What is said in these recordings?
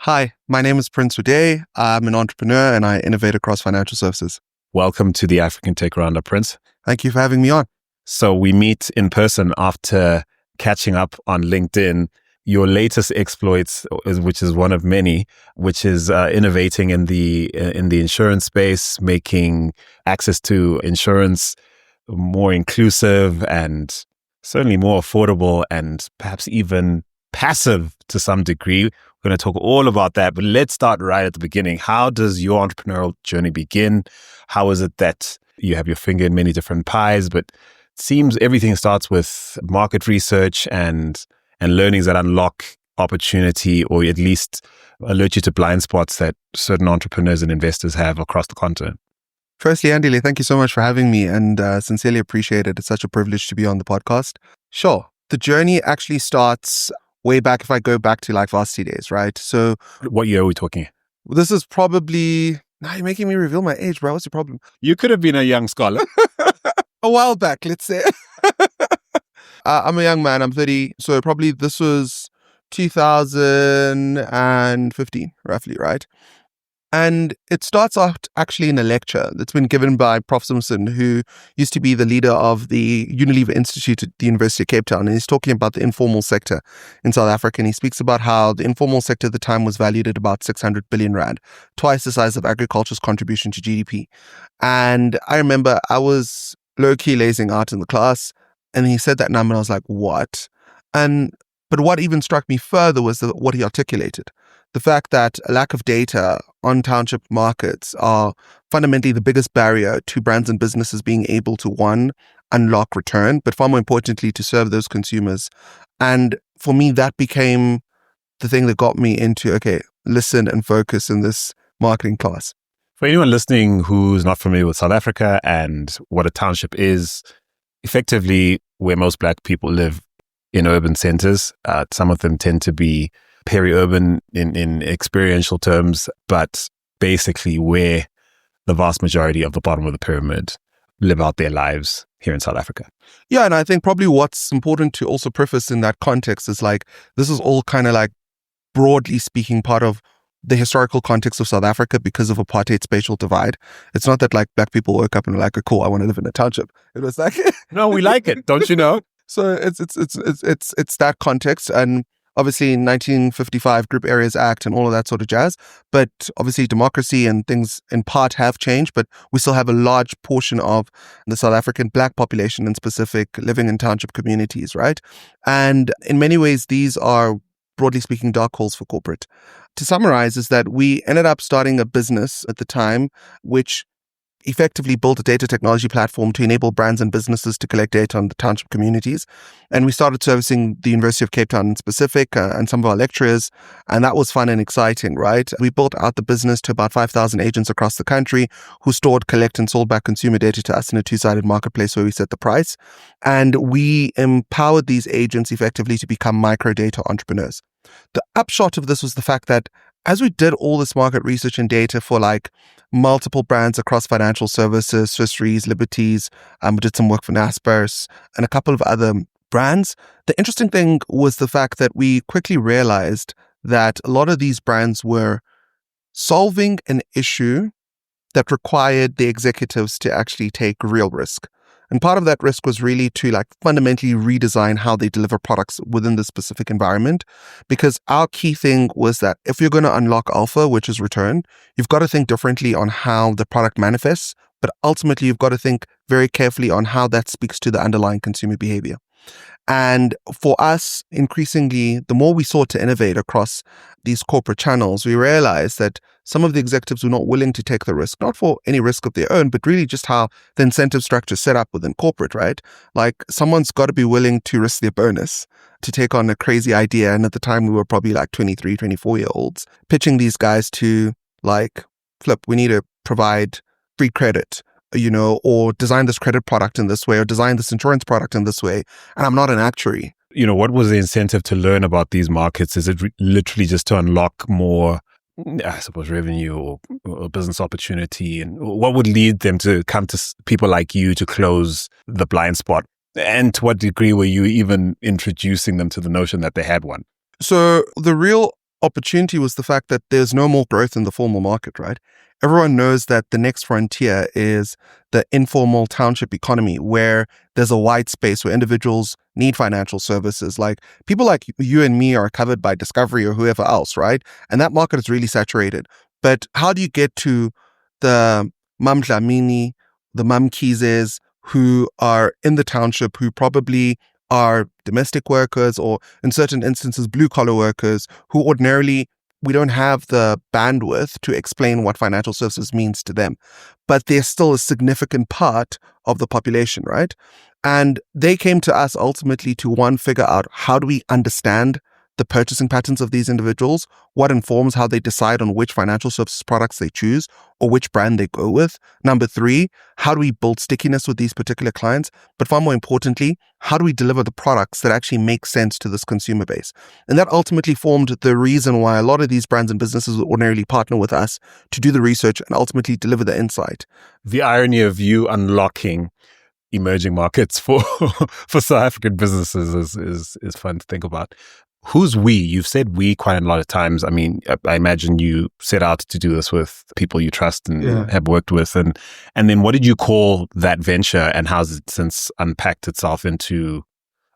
Hi, my name is Prince Nwadeyi. I'm an entrepreneur and I innovate across financial services. Welcome to the African Tech Roundup, Prince. Thank you for having me on. So we meet in person after catching up on LinkedIn. Your latest exploits, which is one of many, which is innovating in the insurance space, making access to insurance more inclusive and certainly more affordable and perhaps even passive to some degree. We're going to talk all about that, but let's start right at the beginning. How does your entrepreneurial journey begin? How is it that you have your finger in many different pies, but it seems everything starts with market research and learnings that unlock opportunity or at least alert you to blind spots that certain entrepreneurs and investors have across the continent? Firstly, Andile, thank you so much for having me and sincerely appreciate it. It's such a privilege to be on the podcast. Sure. The journey actually starts way back if I go back to like varsity days, right? So what year are we talking? This is probably... Now you're making me reveal my age, bro. What's your problem? You could have been a young scholar. A while back, let's say. I'm a young man. I'm 30. So probably this was 2015, roughly, right? And it starts out actually in a lecture that's been given by Prof. Simpson, who used to be the leader of the Unilever Institute at the University of Cape Town. And he's talking about the informal sector in South Africa. And he speaks about how the informal sector at the time was valued at about 600 billion rand, twice the size of agriculture's contribution to GDP. And I remember I was low-key lazing out in the class, and he said that number, and I was like, what? But what even struck me further was what he articulated. The fact that a lack of data on township markets are fundamentally the biggest barrier to brands and businesses being able to, one, unlock return, but far more importantly, to serve those consumers. And for me, that became the thing that got me into, okay, listen and focus in this marketing class. For anyone listening who's not familiar with South Africa and what a township is, effectively where most Black people live in urban centers. Some of them tend to be peri-urban in experiential terms, but basically where the vast majority of the bottom of the pyramid live out their lives here in South Africa. Yeah, and I think probably what's important to also preface in that context is like, this is all kind of like, broadly speaking, part of the historical context of South Africa because of apartheid spatial divide. It's not that like Black people woke up and were like, oh, cool, I want to live in a township. It was like, no, we like it, don't you know? So it's that context, and obviously in 1955 Group Areas Act and all of that sort of jazz. But obviously democracy and things in part have changed, but we still have a large portion of the South African Black population in specific living in township communities, right? And in many ways, these are, broadly speaking, dark holes for corporate. To summarize, is that we ended up starting a business at the time, which effectively built a data technology platform to enable brands and businesses to collect data on the township communities. And we started servicing the University of Cape Town in specific and some of our lecturers. And that was fun and exciting, right? We built out the business to about 5,000 agents across the country who stored, collect, and sold back consumer data to us in a two-sided marketplace where we set the price. And we empowered these agents effectively to become micro data entrepreneurs. The upshot of this was the fact that as we did all this market research and data for like multiple brands across financial services, Swiss Re's, Liberties, we did some work for NASPERS and a couple of other brands. The interesting thing was the fact that we quickly realized that a lot of these brands were solving an issue that required the executives to actually take real risk. And part of that risk was really to like fundamentally redesign how they deliver products within this specific environment. Because our key thing was that if you're going to unlock alpha, which is return, you've got to think differently on how the product manifests, but ultimately you've got to think very carefully on how that speaks to the underlying consumer behavior. And for us, increasingly, the more we sought to innovate across these corporate channels, we realized that some of the executives were not willing to take the risk, not for any risk of their own, but really just how the incentive structure is set up within corporate, right? Like someone's got to be willing to risk their bonus to take on a crazy idea. And at the time, we were probably like 23, 24-year-olds pitching these guys to like, flip, we need to provide free credit, you know, or design this credit product in this way, or design this insurance product in this way. And I'm not an actuary. You know, what was the incentive to learn about these markets? Is it literally just to unlock more, I suppose, revenue or business opportunity? And what would lead them to come to people like you to close the blind spot? And to what degree were you even introducing them to the notion that they had one? So the real opportunity was the fact that there's no more growth in the formal market, right? Everyone knows that the next frontier is the informal township economy, where there's a wide space where individuals need financial services. Like people like you and me are covered by Discovery or whoever else, right? And that market is really saturated. But how do you get to the Mam Dlamini, the Mam Kizes, who are in the township, who probably are domestic workers or in certain instances, blue collar workers who ordinarily we don't have the bandwidth to explain what financial services means to them, but they're still a significant part of the population, right? And they came to us ultimately to figure out how do we understand the purchasing patterns of these individuals, what informs how they decide on which financial services products they choose or which brand they go with. Number 3, how do we build stickiness with these particular clients? But far more importantly, how do we deliver the products that actually make sense to this consumer base? And that ultimately formed the reason why a lot of these brands and businesses would ordinarily partner with us to do the research and ultimately deliver the insight. The irony of you unlocking emerging markets for South African businesses is fun to think about. Who's we? You've said we quite a lot of times. I mean, I imagine you set out to do this with people you trust and have worked with. And then what did you call that venture, and how's it since unpacked itself into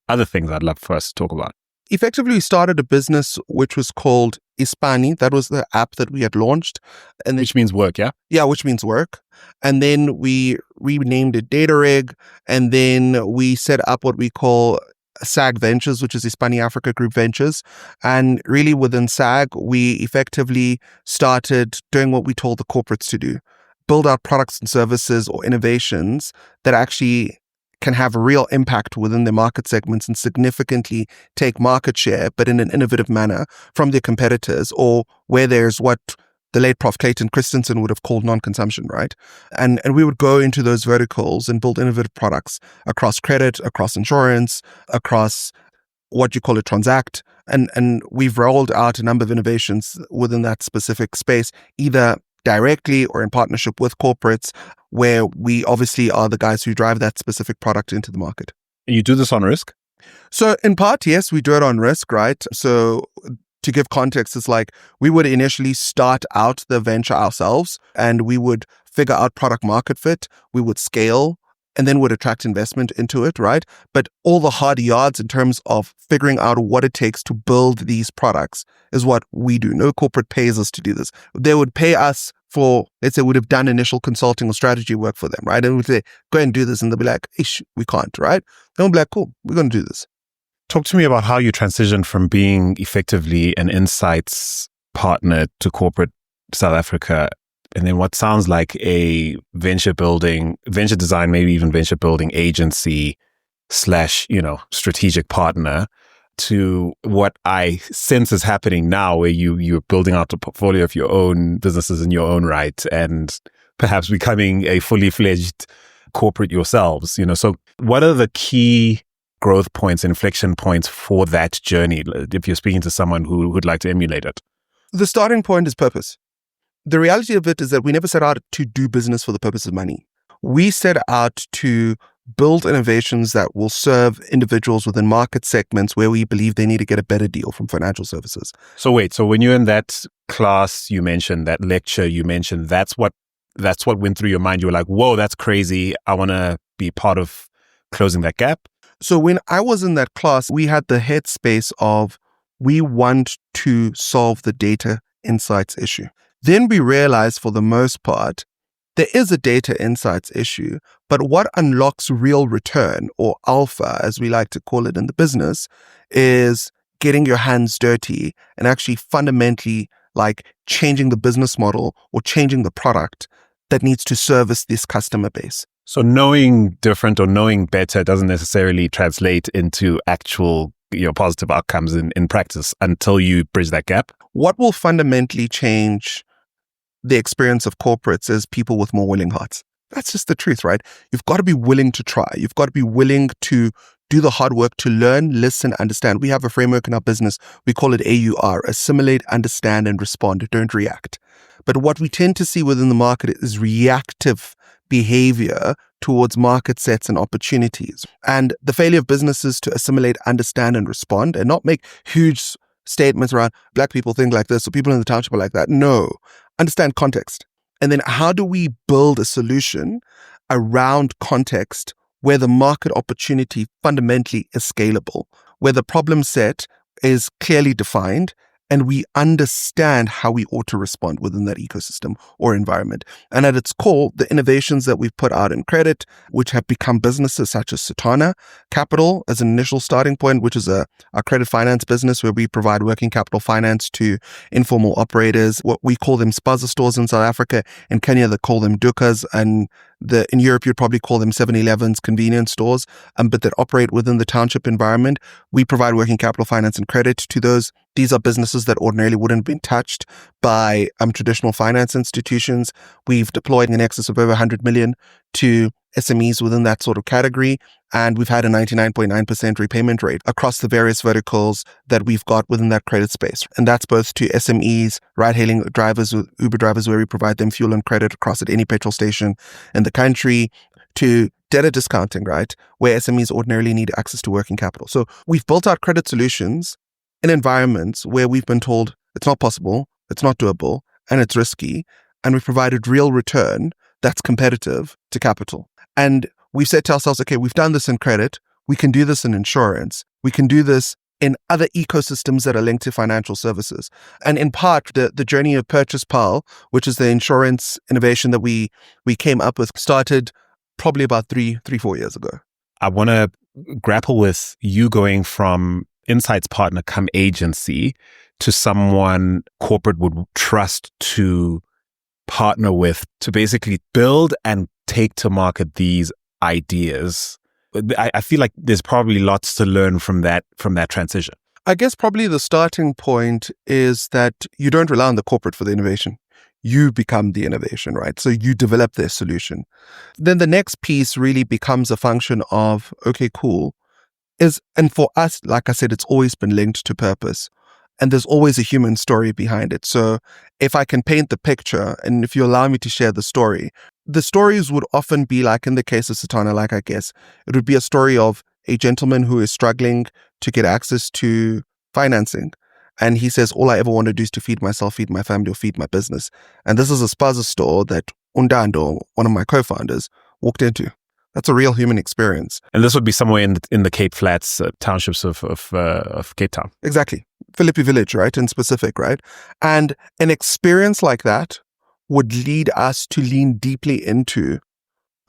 other things I'd love for us to talk about? Effectively, we started a business which was called Ispani. That was the app that we had launched. And which means work, yeah? Yeah, which means work. And then we renamed it DataReg. And then we set up what we call SAG Ventures, which is Ispani Africa Group Ventures. And really within SAG, we effectively started doing what we told the corporates to do. Build out products and services or innovations that actually can have a real impact within their market segments and significantly take market share, but in an innovative manner from their competitors, or where there's what the late Prof. Clayton Christensen would have called non-consumption, right? And we would go into those verticals and build innovative products across credit, across insurance, across what you call a transact. And we've rolled out a number of innovations within that specific space, either directly or in partnership with corporates, where we obviously are the guys who drive that specific product into the market. You do this on risk? So in part, yes, we do it on risk, right? So to give context, it's like we would initially start out the venture ourselves and we would figure out product market fit, we would scale, and then would attract investment into it, right? But all the hard yards in terms of figuring out what it takes to build these products is what we do. No corporate pays us to do this. They would pay us for, let's say, would have done initial consulting or strategy work for them, right? And we'd say, go ahead and do this. And they'll be like, ish, we can't, right? Then we'll be like, cool, we're going to do this. Talk to me about how you transitioned from being effectively an insights partner to corporate South Africa, and then what sounds like a venture design, maybe even venture building agency / strategic partner, to what I sense is happening now, where you're building out a portfolio of your own businesses in your own right and perhaps becoming a fully fledged corporate yourselves. So what are the key growth points, inflection points for that journey, if you're speaking to someone who would like to emulate it? The starting point is purpose. The reality of it is that we never set out to do business for the purpose of money. We set out to build innovations that will serve individuals within market segments where we believe they need to get a better deal from financial services. So when you're in that class you mentioned, that lecture you mentioned, that's what went through your mind. You were like, whoa, that's crazy. I want to be part of closing that gap. So when I was in that class, we had the headspace of we want to solve the data insights issue. Then we realized for the most part, there is a data insights issue, but what unlocks real return, or alpha, as we like to call it in the business, is getting your hands dirty and actually fundamentally like changing the business model or changing the product that needs to service this customer base. So knowing different or knowing better doesn't necessarily translate into actual positive outcomes in practice until you bridge that gap. What will fundamentally change the experience of corporates is people with more willing hearts. That's just the truth, right? You've got to be willing to try. You've got to be willing to do the hard work to learn, listen, understand. We have a framework in our business. We call it AUR, assimilate, understand, and respond. Don't react. But what we tend to see within the market is reactive behavior towards market sets and opportunities. And the failure of businesses to assimilate, understand, and respond and not make huge statements around black people think like this or people in the township are like that. No, understand context. And then how do we build a solution around context where the market opportunity fundamentally is scalable, where the problem set is clearly defined, and we understand how we ought to respond within that ecosystem or environment. And at its core, the innovations that we've put out in credit, which have become businesses such as Setana Capital as an initial starting point, which is a credit finance business where we provide working capital finance to informal operators. What we call them spaza stores in South Africa. In Kenya, they call them dukas, and in Europe, you'd probably call them 7-Elevens convenience stores, but that operate within the township environment. We provide working capital finance and credit to those. These are businesses that ordinarily wouldn't have been touched by traditional finance institutions. We've deployed in excess of over 100 million to SMEs within that sort of category. And we've had a 99.9% repayment rate across the various verticals that we've got within that credit space. And that's both to SMEs, ride-hailing drivers, Uber drivers, where we provide them fuel and credit across at any petrol station in the country, to debtor discounting, right, where SMEs ordinarily need access to working capital. So we've built out credit solutions in environments where we've been told it's not possible, it's not doable, and it's risky. And we've provided real return that's competitive to capital. And we've said to ourselves, okay, we've done this in credit. We can do this in insurance. We can do this in other ecosystems that are linked to financial services. And in part, the journey of Purchase Pal, which is the insurance innovation that we came up with, started probably about 3-4 years ago. I want to grapple with you going from insights partner come agency to someone corporate would trust to partner with to basically build and take to market these ideas. I feel like there's probably lots to learn from that transition. I guess probably the starting point is that you don't rely on the corporate for the innovation. You become the innovation, right? So you develop their solution. Then the next piece really becomes a function of, okay, cool. And for us, like I said, it's always been linked to purpose. And there's always a human story behind it. So if I can paint the picture, and if you allow me to share the stories would often be like in the case of Setana, like I guess, it would be a story of a gentleman who is struggling to get access to financing. And he says, all I ever want to do is to feed myself, feed my family, or feed my business. And this is a spaza store that Undando, one of my co-founders, walked into. That's a real human experience. And this would be somewhere in the Cape Flats townships of Cape Town. Exactly. Philippi Village, right? In specific, right? And an experience like that would lead us to lean deeply into,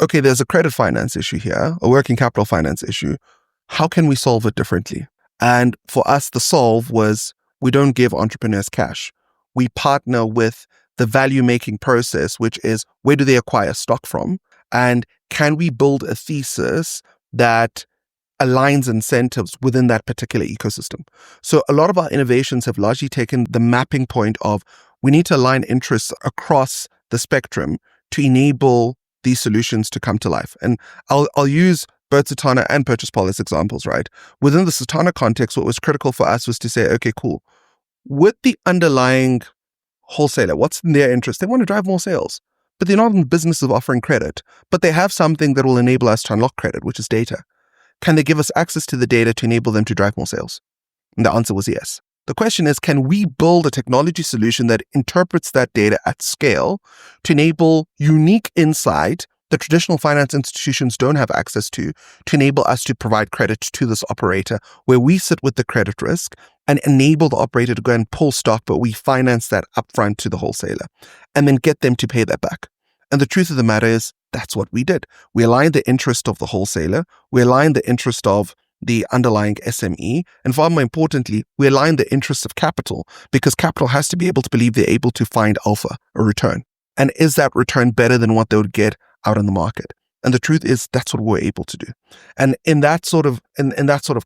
okay, there's a credit finance issue here, a working capital finance issue. How can we solve it differently? And for us, the solve was we don't give entrepreneurs cash. We partner with the value-making process, which is where do they acquire stock from? And can we build a thesis that aligns incentives within that particular ecosystem? So a lot of our innovations have largely taken the mapping point of we need to align interests across the spectrum to enable these solutions to come to life. And I'll use both Setana and Purchase Pal as examples, right? Within the Setana context, what was critical for us was to say, okay, cool. With the underlying wholesaler, what's in their interest? They want to drive more sales, but they're not in the business of offering credit, but they have something that will enable us to unlock credit, which is data. Can they give us access to the data to enable them to drive more sales? And the answer was yes. The question is, can we build a technology solution that interprets that data at scale to enable unique insight that traditional finance institutions don't have access to enable us to provide credit to this operator, where we sit with the credit risk and enable the operator to go and pull stock, but we finance that upfront to the wholesaler and then get them to pay that back. And the truth of the matter is, that's what we did. We aligned the interest of the wholesaler, we aligned the interest of the underlying SME, and far more importantly, we aligned the interests of capital, because capital has to be able to believe they're able to find alpha, a return. And is that return better than what they would get out in the market? And the truth is, that's what we're able to do. And in that sort of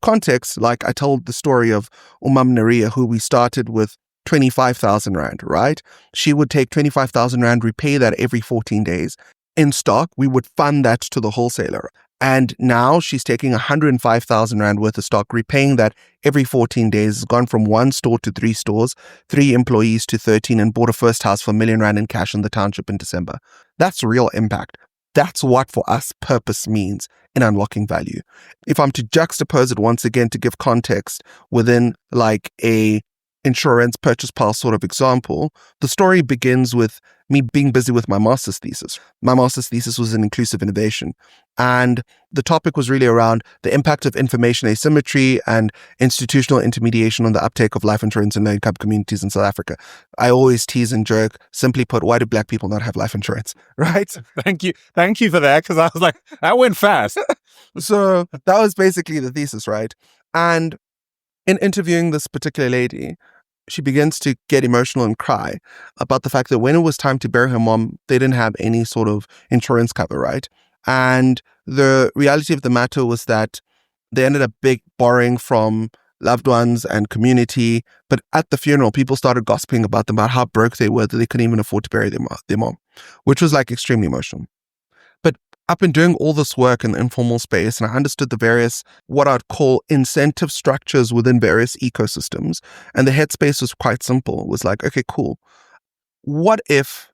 context, like I told the story of Nwadeyi, who we started with 25,000 Rand, right? She would take 25,000 Rand, repay that every 14 days. In stock, we would fund that to the wholesaler. And now she's taking 105,000 Rand worth of stock, repaying that every 14 days. It's gone from 1 store to 3 stores, 3 employees to 13, and bought a first house for 1 million Rand in cash in the township in December. That's real impact. That's what for us purpose means in unlocking value. If I'm to juxtapose it once again to give context within like a insurance purchase pulse sort of example, the story begins with me being busy with my master's thesis. My master's thesis was in inclusive innovation. And the topic was really around the impact of information asymmetry and institutional intermediation on the uptake of life insurance in low-income communities in South Africa. I always tease and joke, simply put, why do Black people not have life insurance, right? Thank you for that, because I was like, that went fast. So that was basically the thesis, right? And in interviewing this particular lady, she begins to get emotional and cry about the fact that when it was time to bury her mom, they didn't have any sort of insurance cover, right? And the reality of the matter was that they ended up borrowing from loved ones and community. But at the funeral, people started gossiping about them, about how broke they were, that they couldn't even afford to bury their mom, which was like extremely emotional. But I've been doing all this work in the informal space, and I understood the various, what I'd call incentive structures within various ecosystems. And the headspace was quite simple. It was like, okay, cool. What if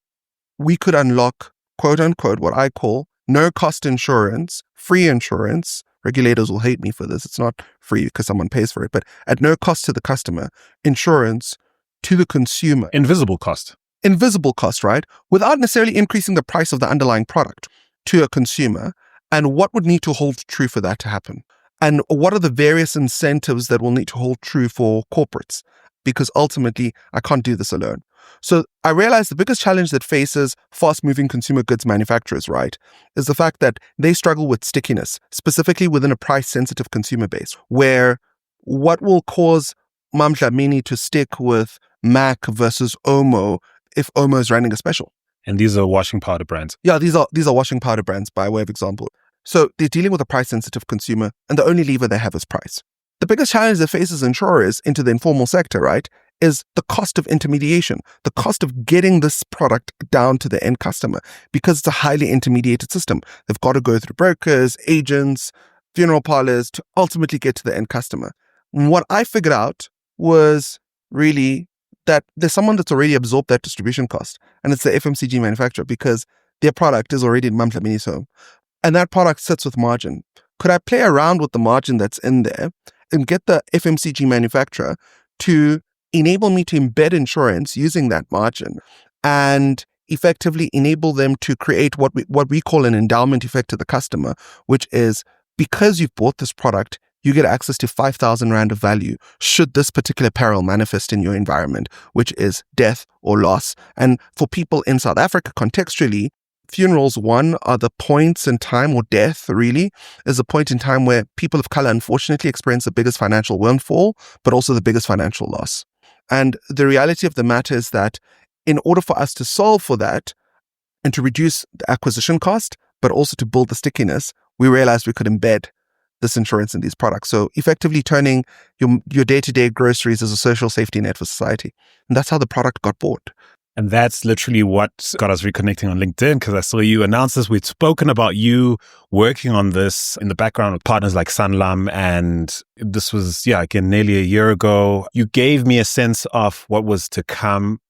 we could unlock, quote unquote, what I call no cost insurance, free insurance? Regulators will hate me for this. It's not free because someone pays for it, but at no cost to the customer, insurance to the consumer. Invisible cost, right? Without necessarily increasing the price of the underlying product to a consumer. And what would need to hold true for that to happen? And what are the various incentives that will need to hold true for corporates? Because ultimately, I can't do this alone. So I realized the biggest challenge that faces fast-moving consumer goods manufacturers, right, is the fact that they struggle with stickiness, specifically within a price-sensitive consumer base, where what will cause Mam Dlamini to stick with MAC versus Omo if Omo is running a special? And these are washing powder brands. Yeah, these are washing powder brands by way of example. So they're dealing with a price-sensitive consumer, and the only lever they have is price. The biggest challenge that faces insurers into the informal sector, right, is the cost of intermediation, the cost of getting this product down to the end customer, because it's a highly intermediated system. They've got to go through brokers, agents, funeral parlors to ultimately get to the end customer. What I figured out was really that there's someone that's already absorbed that distribution cost, and it's the FMCG manufacturer, because their product is already in Mam Dlamini's home. And that product sits with margin. Could I play around with the margin that's in there and get the FMCG manufacturer to enable me to embed insurance using that margin and effectively enable them to create what we call an endowment effect to the customer, which is, because you've bought this product, you get access to 5,000 Rand of value should this particular peril manifest in your environment, which is death or loss. And for people in South Africa, contextually, funerals, one, are the points in time, or death really, is a point in time where people of color unfortunately experience the biggest financial windfall, but also the biggest financial loss. And the reality of the matter is that in order for us to solve for that and to reduce the acquisition cost, but also to build the stickiness, we realized we could embed this insurance in these products. So effectively turning your day-to-day groceries as a social safety net for society. And that's how the product got bought. And that's literally what got us reconnecting on LinkedIn, because I saw you announce this. We'd spoken about you working on this in the background with partners like Sanlam. And this was, again, nearly a year ago. You gave me a sense of what was to come.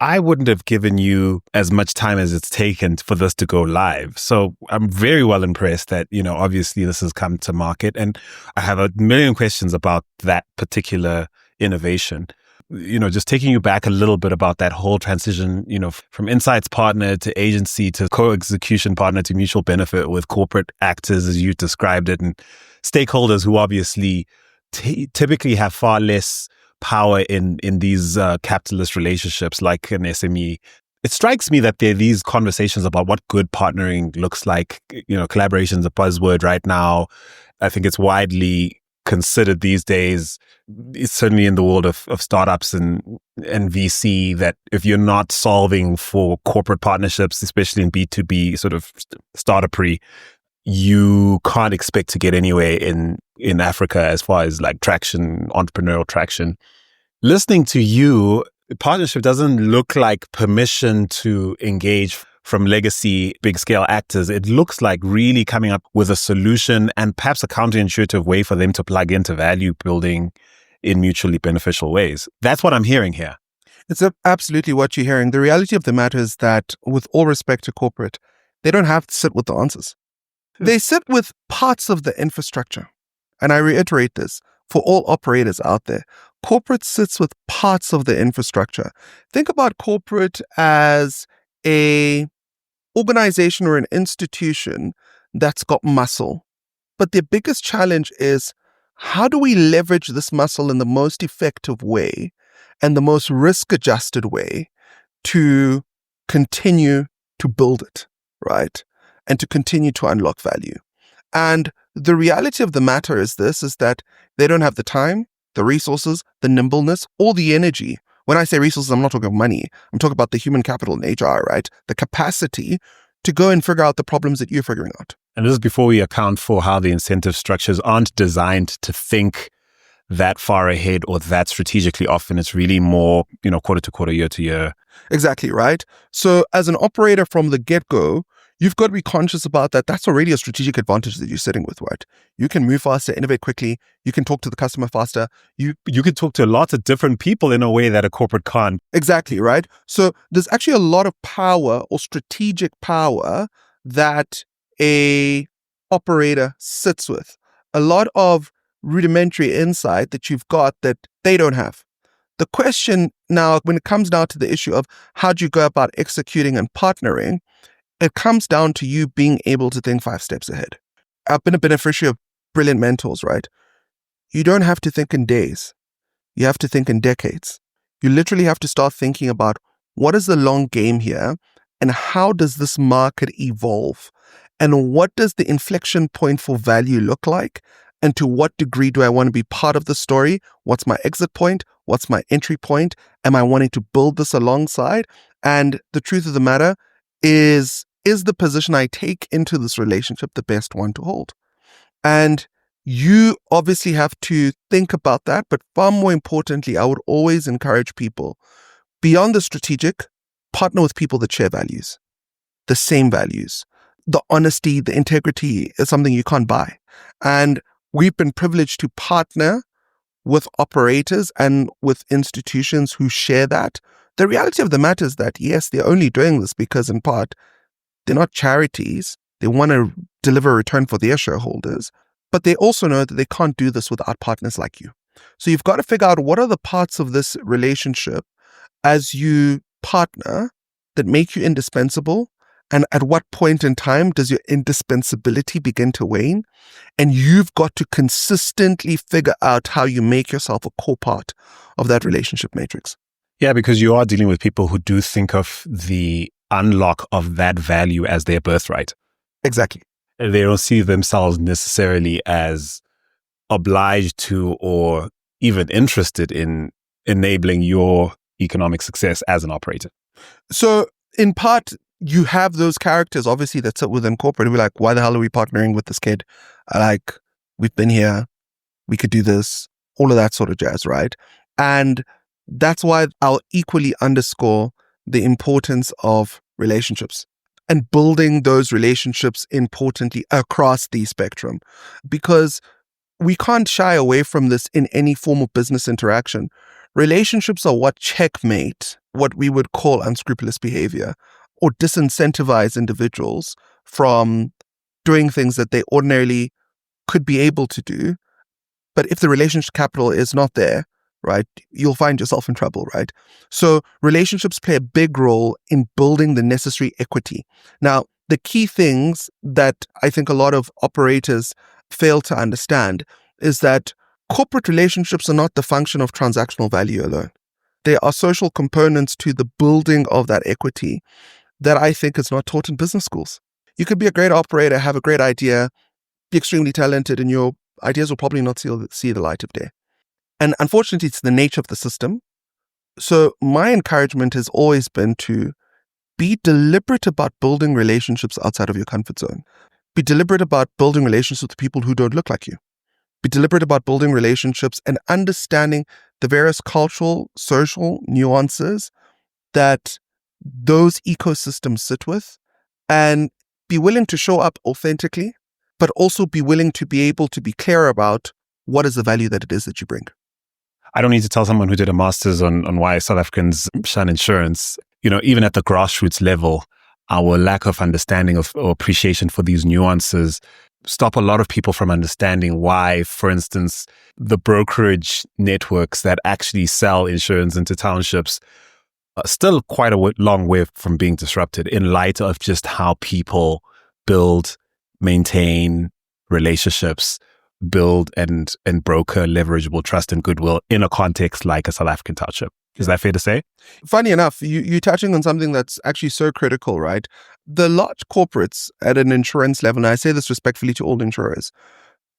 I wouldn't have given you as much time as it's taken for this to go live. So I'm very well impressed that, obviously this has come to market. And I have a million questions about that particular innovation. Just taking you back a little bit about that whole transition, from insights partner to agency to co-execution partner to mutual benefit with corporate actors, as you described it, and stakeholders who obviously typically have far less power in these capitalist relationships like an SME. It strikes me that there are these conversations about what good partnering looks like. Collaboration is a buzzword right now. I think it's widely considered these days, it's certainly in the world of startups and VC, that if you're not solving for corporate partnerships, especially in B2B sort of startup-y, you can't expect to get anywhere in Africa as far as like traction, entrepreneurial traction. Listening to you, partnership doesn't look like permission to engage from legacy big scale actors. It looks like really coming up with a solution and perhaps a counterintuitive way for them to plug into value building in mutually beneficial ways. That's what I'm hearing here. It's absolutely what you're hearing. The reality of the matter is that, with all respect to corporate, they don't have to sit with the answers. They sit with parts of the infrastructure. And I reiterate this for all operators out there. corporate sits with parts of the infrastructure. Think about corporate as a organization or an institution that's got muscle. But their biggest challenge is, how do we leverage this muscle in the most effective way and the most risk-adjusted way to continue to build it, right? And to continue to unlock value. And the reality of the matter is that they don't have the time, the resources, the nimbleness, or the energy. When I say resources, I'm not talking about money. I'm talking about the human capital in HR, right? The capacity to go and figure out the problems that you're figuring out. And this is before we account for how the incentive structures aren't designed to think that far ahead or that strategically. Often it's really more, quarter to quarter, year to year. Exactly, right? So as an operator from the get-go, you've got to be conscious about that. That's already a strategic advantage that you're sitting with, right? You can move faster, innovate quickly. You can talk to the customer faster. You can talk to lots of different people in a way that a corporate can't. Exactly, right? So there's actually a lot of power or strategic power that a operator sits with. A lot of rudimentary insight that you've got that they don't have. The question now, when it comes down to the issue of how do you go about executing and partnering, it comes down to you being able to think 5 steps ahead. I've been a beneficiary of brilliant mentors, right? You don't have to think in days. You have to think in decades. You literally have to start thinking about what is the long game here and how does this market evolve? And what does the inflection point for value look like? And to what degree do I want to be part of the story? What's my exit point? What's my entry point? Am I wanting to build this alongside? And the truth of the matter is the position I take into this relationship the best one to hold? And you obviously have to think about that. But far more importantly, I would always encourage people, beyond the strategic, partner with people that share values, the same values. The honesty, the integrity is something you can't buy. And we've been privileged to partner with operators and with institutions who share that. The reality of the matter is that, yes, they're only doing this because, in part, they're not charities. They want to deliver a return for their shareholders. But they also know that they can't do this without partners like you. So you've got to figure out what are the parts of this relationship as you partner that make you indispensable. And at what point in time does your indispensability begin to wane? And you've got to consistently figure out how you make yourself a core part of that relationship matrix. Yeah, because you are dealing with people who do think of the unlock of that value as their birthright. Exactly. They don't see themselves necessarily as obliged to or even interested in enabling your economic success as an operator. So in part, you have those characters, obviously, that sit within corporate. We're like, why the hell are we partnering with this kid? We've been here. We could do this. All of that sort of jazz, right? And that's why I'll equally underscore the importance of relationships and building those relationships importantly across the spectrum. Because we can't shy away from this in any form of business interaction. Relationships are what checkmate what we would call unscrupulous behavior, or disincentivize individuals from doing things that they ordinarily could be able to do. But if the relationship capital is not there, right, you'll find yourself in trouble, right? So relationships play a big role in building the necessary equity. Now, the key things that I think a lot of operators fail to understand is that corporate relationships are not the function of transactional value alone. They are social components to the building of that equity that I think is not taught in business schools. You could be a great operator, have a great idea, be extremely talented, and your ideas will probably not see the light of day. And unfortunately, it's the nature of the system. So my encouragement has always been to be deliberate about building relationships outside of your comfort zone. Be deliberate about building relationships with people who don't look like you. Be deliberate about building relationships and understanding the various cultural, social nuances that those ecosystems sit with, and be willing to show up authentically, but also be willing to be able to be clear about what is the value that it is that you bring. I don't need to tell someone who did a master's on why South Africans shun insurance. Even at the grassroots level, our lack of understanding or appreciation for these nuances stop a lot of people from understanding why, for instance, the brokerage networks that actually sell insurance into townships are still quite a long way from being disrupted in light of just how people build, maintain relationships, build and broker leverageable trust and goodwill in a context like a South African township. Is that fair to say? Funny enough, you're touching on something that's actually so critical, right? The large corporates at an insurance level, and I say this respectfully to all insurers,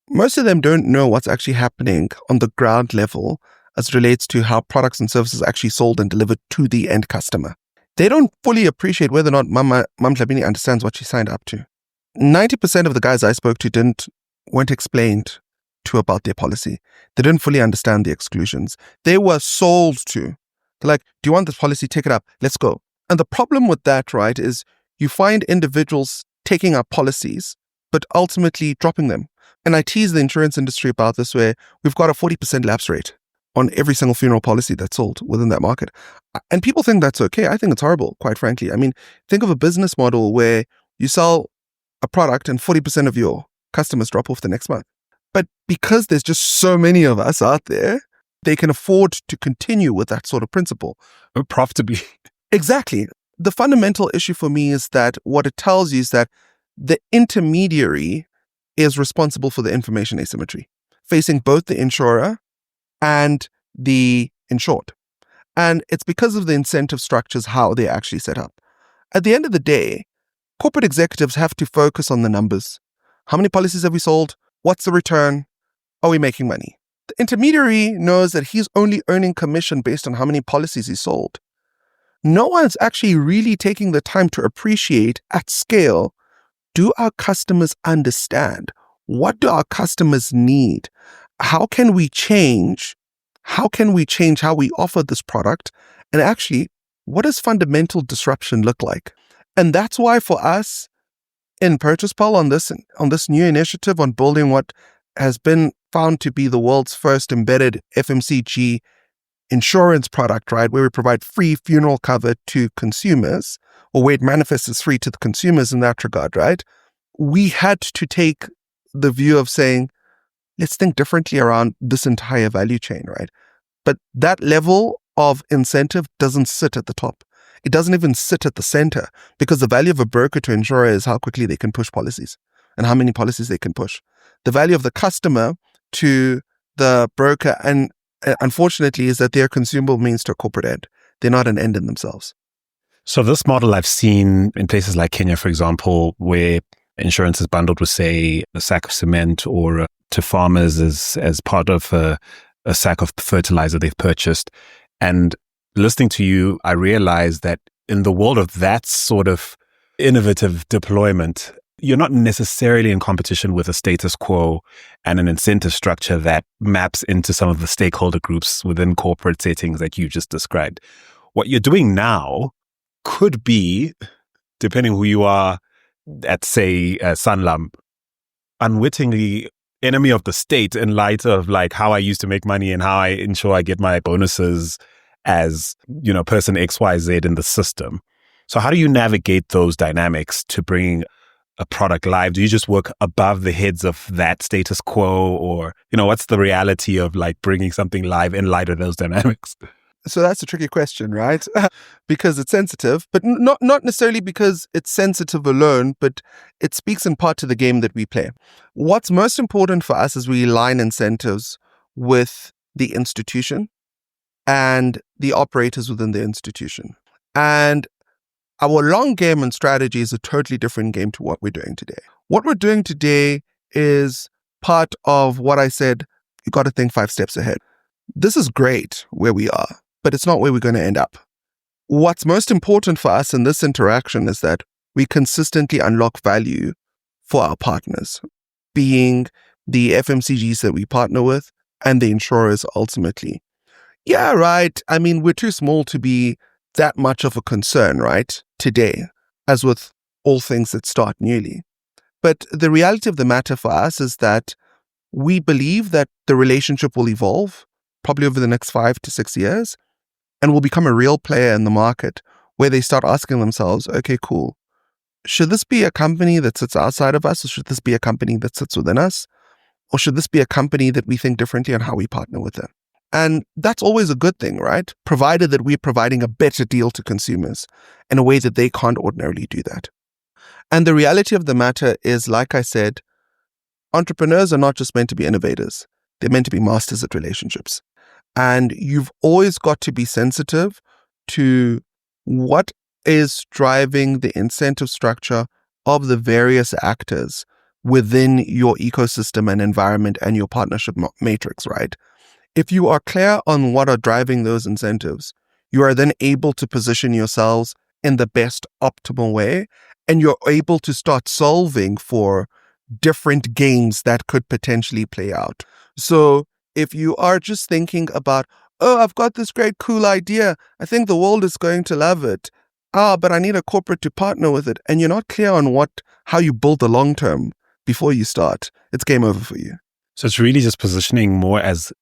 most of them don't know what's actually happening on the ground level as it relates to how products and services are actually sold and delivered to the end customer. They don't fully appreciate whether or not Mam Dlamini understands what she signed up to. 90% of the guys I spoke to weren't explained to about their policy. They didn't fully understand the exclusions. They were sold to. They're like, do you want this policy? Take it up. Let's go. And the problem with that, right, is you find individuals taking up policies, but ultimately dropping them. And I tease the insurance industry about this, where we've got a 40% lapse rate on every single funeral policy that's sold within that market. And people think that's okay. I think it's horrible, quite frankly. I mean, think of a business model where you sell a product and 40% of your customers drop off the next month. But because there's just so many of us out there, they can afford to continue with that sort of principle. Profitably. Exactly. The fundamental issue for me is that what it tells you is that the intermediary is responsible for the information asymmetry, facing both the insurer and the insured. And it's because of the incentive structures, how they're actually set up. At the end of the day, corporate executives have to focus on the numbers. How many policies have we sold? What's the return? Are we making money? The intermediary knows that he's only earning commission based on how many policies he sold. No one's actually really taking the time to appreciate at scale, do our customers understand? What do our customers need? How can we change? How can we change how we offer this product? And actually, what does fundamental disruption look like? And that's why for us in Purchase Pal on this new initiative on building what has been found to be the world's first embedded FMCG insurance product, right, where we provide free funeral cover to consumers, or where it manifests as free to the consumers in that regard, right? We had to take the view of saying, let's think differently around this entire value chain, right? But that level of incentive doesn't sit at the top. It doesn't even sit at the center, because the value of a broker to insurer is how quickly they can push policies and how many policies they can push. The value of the customer to the broker, and unfortunately, is that they're a consumable means to a corporate end. They're not an end in themselves. So this model I've seen in places like Kenya, for example, where insurance is bundled with, say, a sack of cement, or to farmers as part of a sack of fertilizer they've purchased. And listening to you, I realized that in the world of that sort of innovative deployment, you're not necessarily in competition with a status quo and an incentive structure that maps into some of the stakeholder groups within corporate settings that you just described. What you're doing now could be, depending who you are at, say, Sanlam, unwittingly enemy of the state in light of like how I used to make money and how I ensure I get my bonuses as, you know, person XYZ in the system. So how do you navigate those dynamics to bring a product live? Do you just work above the heads of that status quo, or, you know, what's the reality of like bringing something live in light of those dynamics? So that's a tricky question, right? Because it's sensitive, but not necessarily because it's sensitive alone, but it speaks in part to the game that we play. What's most important for us is we align incentives with the institution and the operators within the institution. And our long game and strategy is a totally different game to what we're doing today. What we're doing today is part of what I said, you got to think 5 steps ahead. This is great where we are, but it's not where we're going to end up. What's most important for us in this interaction is that we consistently unlock value for our partners, being the FMCGs that we partner with and the insurers ultimately. Yeah, right. I mean, we're too small to be that much of a concern, right, today, as with all things that start newly. But the reality of the matter for us is that we believe that the relationship will evolve probably over the next 5 to 6 years, and will become a real player in the market where they start asking themselves, okay, cool, should this be a company that sits outside of us, or should this be a company that sits within us? Or should this be a company that we think differently on how we partner with them? And that's always a good thing, right? Provided that we're providing a better deal to consumers in a way that they can't ordinarily do that. And the reality of the matter is, like I said, entrepreneurs are not just meant to be innovators. They're meant to be masters at relationships. And you've always got to be sensitive to what is driving the incentive structure of the various actors within your ecosystem and environment and your partnership matrix, right? If you are clear on what are driving those incentives, you are then able to position yourselves in the best optimal way, and you're able to start solving for different games that could potentially play out. So if you are just thinking about, oh, I've got this great cool idea, I think the world is going to love it. But I need a corporate to partner with it, and you're not clear on how you build the long term before you start, it's game over for you. So it's really just positioning more as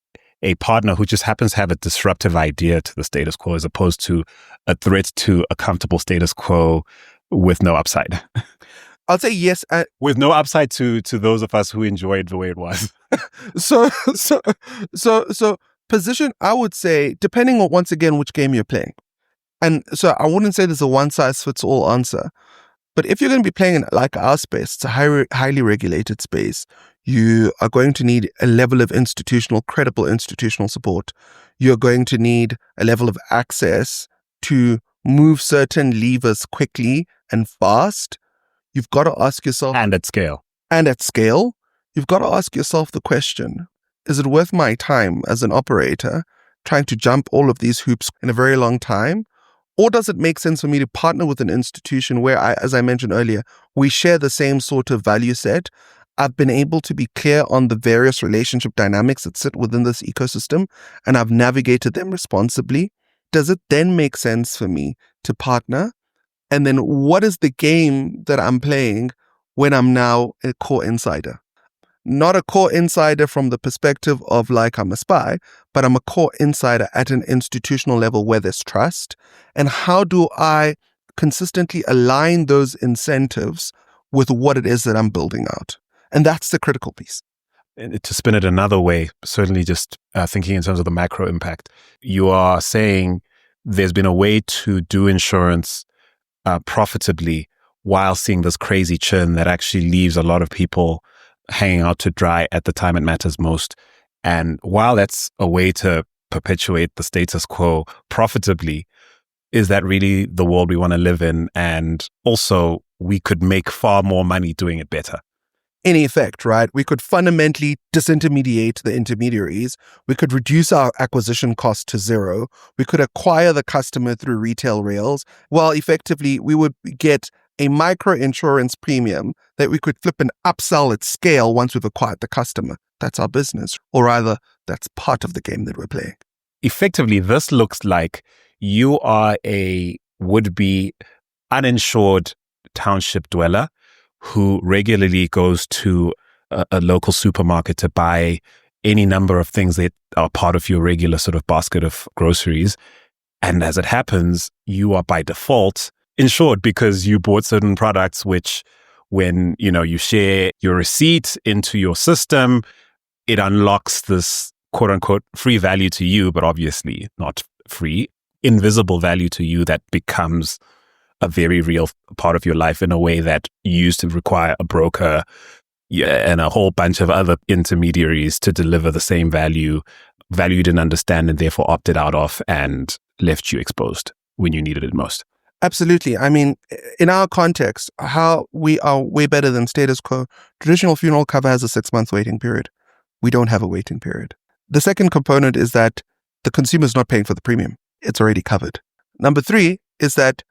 a partner who just happens to have a disruptive idea to the status quo, as opposed to a threat to a comfortable status quo with no upside. I'll say yes. With no upside to those of us who enjoyed the way it was. So position, I would say, depending on, once again, which game you're playing. And so I wouldn't say there's a one-size-fits-all answer. But if you're going to be playing in like our space, it's a highly regulated space. You are going to need a level of credible institutional support. You're going to need a level of access to move certain levers quickly and fast. You've got to ask yourself... And at scale. You've got to ask yourself the question, is it worth my time as an operator trying to jump all of these hoops in a very long time? Or does it make sense for me to partner with an institution where, as I mentioned earlier, we share the same sort of value set? I've been able to be clear on the various relationship dynamics that sit within this ecosystem, and I've navigated them responsibly. Does it then make sense for me to partner? And then what is the game that I'm playing when I'm now a core insider? Not a core insider from the perspective of like I'm a spy, but I'm a core insider at an institutional level where there's trust. And how do I consistently align those incentives with what it is that I'm building out? And that's the critical piece. And to spin it another way, certainly just thinking in terms of the macro impact, you are saying there's been a way to do insurance profitably while seeing this crazy churn that actually leaves a lot of people hanging out to dry at the time it matters most. And while that's a way to perpetuate the status quo profitably, is that really the world we want to live in? And also, we could make far more money doing it better. In effect, right? We could fundamentally disintermediate the intermediaries. We could reduce our acquisition cost to zero. We could acquire the customer through retail rails. Well, effectively, we would get a micro insurance premium that we could flip and upsell at scale once we've acquired the customer. That's our business. Or rather, that's part of the game that we're playing. Effectively, this looks like you are a would-be uninsured township dweller who regularly goes to a local supermarket to buy any number of things that are part of your regular sort of basket of groceries. And as it happens, you are by default insured because you bought certain products, which when, you share your receipt into your system, it unlocks this quote unquote free value to you, but obviously not free, invisible value to you that becomes a very real part of your life in a way that used to require a broker and a whole bunch of other intermediaries to deliver the same value you didn't understand and therefore opted out of and left you exposed when you needed it most. Absolutely. I mean, in our context, how we are way better than status quo. Traditional funeral cover has a 6-month waiting period. We don't have a waiting period. The second component is that the consumer is not paying for the premium. It's already covered. Number 3 is that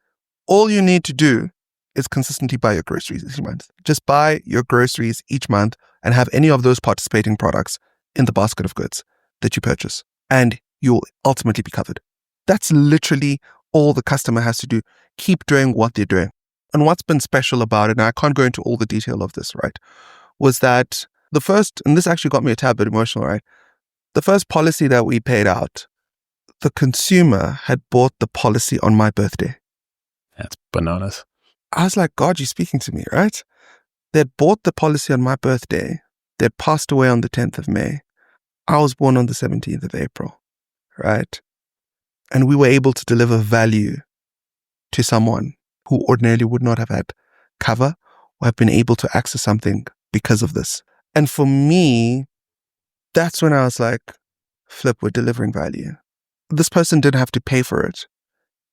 all you need to do is consistently buy your groceries each month. Just buy your groceries each month and have any of those participating products in the basket of goods that you purchase, and you'll ultimately be covered. That's literally all the customer has to do. Keep doing what they're doing. And what's been special about it, and I can't go into all the detail of this, right, was that the first, and this actually got me a tad bit emotional, right? The first policy that we paid out, the consumer had bought the policy on my birthday. That's bananas. I was like, God, you're speaking to me, right? They'd bought the policy on my birthday. They'd passed away on the 10th of May. I was born on the 17th of April, right? And we were able to deliver value to someone who ordinarily would not have had cover or have been able to access something because of this. And for me, that's when I was like, flip, we're delivering value. This person didn't have to pay for it.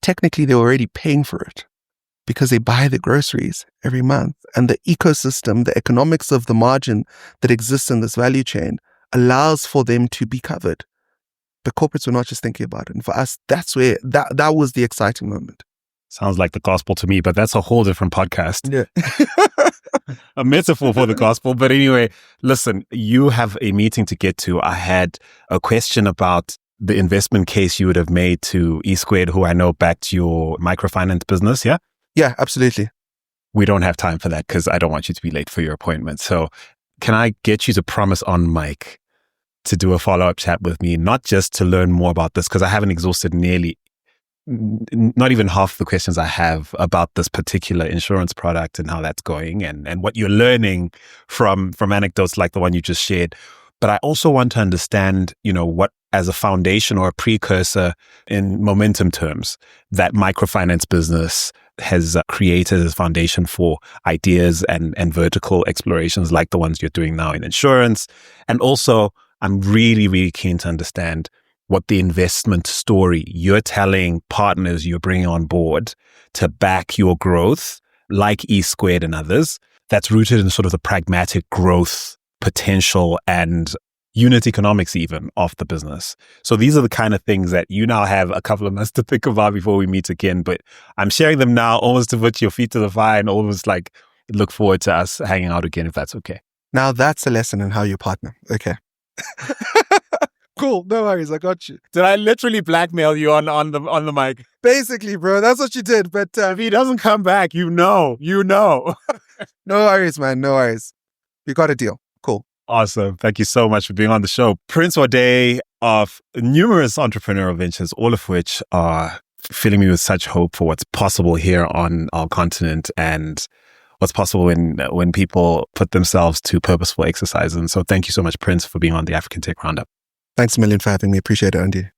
Technically, they were already paying for it because they buy the groceries every month. And the ecosystem, the economics of the margin that exists in this value chain allows for them to be covered. But corporates were not just thinking about it. And for us, that's where that was the exciting moment. Sounds like the gospel to me, but that's a whole different podcast. Yeah. A metaphor for the gospel. But anyway, listen, you have a meeting to get to. I had a question about the investment case you would have made to E-Squared, who I know backed your microfinance business. Yeah? Yeah, absolutely. We don't have time for that because I don't want you to be late for your appointment. So can I get you to promise on mic to do a follow-up chat with me, not just to learn more about this, because I haven't exhausted not even half the questions I have about this particular insurance product and how that's going and what you're learning from anecdotes like the one you just shared. But I also want to understand, what as a foundation or a precursor in momentum terms, that microfinance business has created as a foundation for ideas and vertical explorations like the ones you're doing now in insurance. And also, I'm really, really keen to understand what the investment story you're telling partners you're bringing on board to back your growth, like E-Squared and others, that's rooted in sort of the pragmatic growth potential and unit economics even of the business. So these are the kind of things that you now have a couple of months to think about before we meet again. But I'm sharing them now almost to put your feet to the fire and almost like look forward to us hanging out again, if that's okay. Now that's a lesson in how you partner. Okay. Cool. No worries. I got you. Did I literally blackmail you on the mic? Basically, bro. That's what you did. But if he doesn't come back, you know. No worries, man. No worries. You got a deal. Cool. Awesome. Thank you so much for being on the show. Prince Nwadeyi of numerous entrepreneurial ventures, all of which are filling me with such hope for what's possible here on our continent and what's possible when people put themselves to purposeful exercise. And so thank you so much, Prince, for being on the African Tech Roundup. Thanks a million for having me. Appreciate it, Andy.